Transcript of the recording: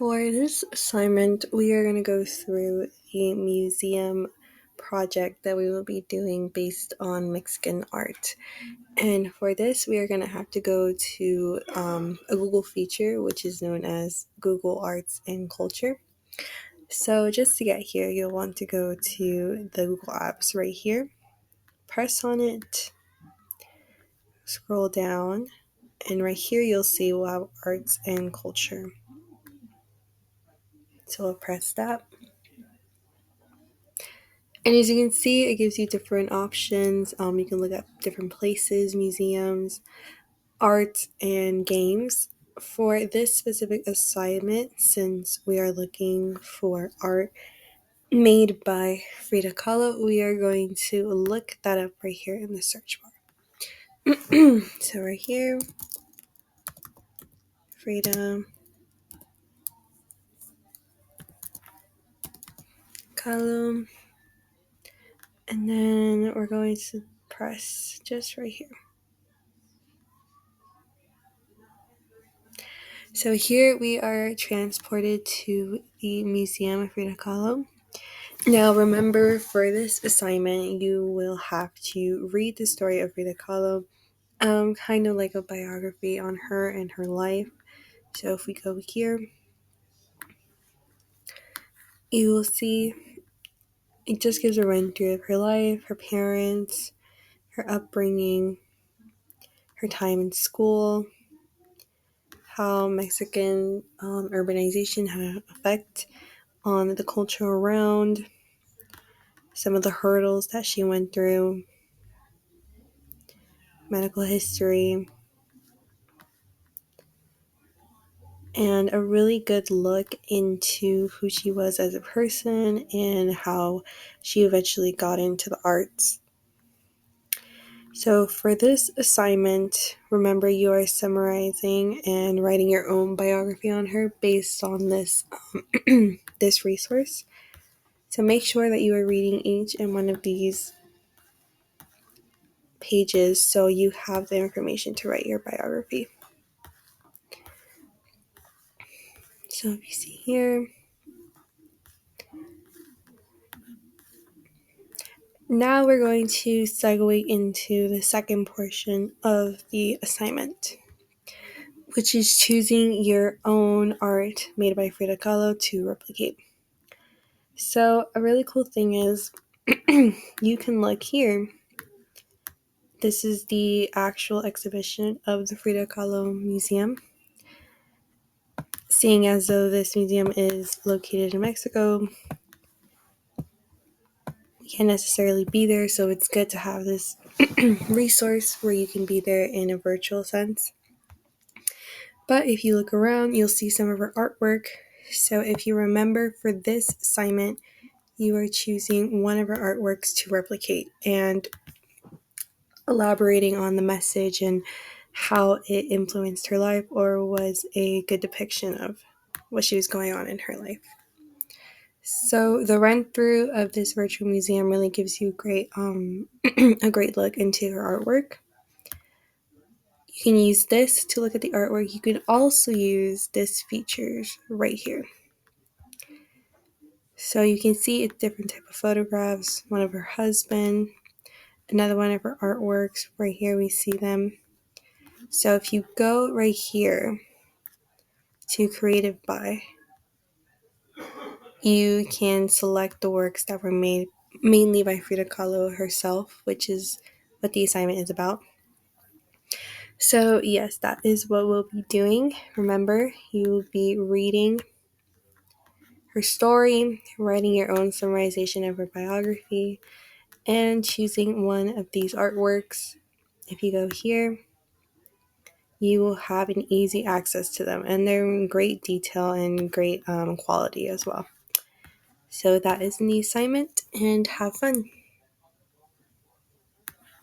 For this assignment, we are going to go through a museum project that we will be doing based on Mexican art. And for this, we are going to have to go to a Google feature, which is known as Google Arts and Culture. So just to get here, you'll want to go to the Google Apps right here, press on it, scroll down, and right here you'll see we'll have Arts and Culture. So we'll press that. And as you can see, it gives you different options. You can look at different places, museums, art, and games. For this specific assignment, since we are looking for art made by Frida Kahlo, we are going to look that up right here in the search bar. So right here, Frida Kahlo. And then we're going to press just right here. So here we are transported to the Museum of Frida Kahlo. Now remember, for this assignment, you will have to read the story of Frida Kahlo, kind of like a biography on her and her life. So if we go here, you will see it just gives a run through of her life, her parents, her upbringing, her time in school, how Mexican urbanization had an effect on the culture around, some of the hurdles that she went through, medical history, and a really good look into who she was as a person and how she eventually got into the arts. So for this assignment, remember you are summarizing and writing your own biography on her based on this this resource. So make sure that you are reading each and one of these pages so you have the information to write your biography. So if you see here, now we're going to segue into the second portion of the assignment, which is choosing your own art made by Frida Kahlo to replicate. So a really cool thing is you can look here. This is the actual exhibition of the Frida Kahlo Museum. Seeing as though this museum is located in Mexico, you can't necessarily be there, so it's good to have this resource where you can be there in a virtual sense. But if you look around, you'll see some of her artwork. So if you remember, for this assignment, you are choosing one of her artworks to replicate and elaborating on the message and how it influenced her life or was a good depiction of what she was going on in her life. So the run through of this virtual museum really gives you a great look into her artwork. You can use this to look at the artwork. You can also use this features right here. So you can see it's different type of photographs, one of her husband, another one of her artworks. Right here we see them. So if you go right here to Creative By, you can select the works that were made mainly by Frida Kahlo herself, which is what the assignment is about. So yes, that is what we'll be doing. Remember, you will be reading her story, writing your own summarization of her biography, and choosing one of these artworks. If you go here, you will have an easy access to them, and they're in great detail and great quality as well. So that is the assignment, and have fun.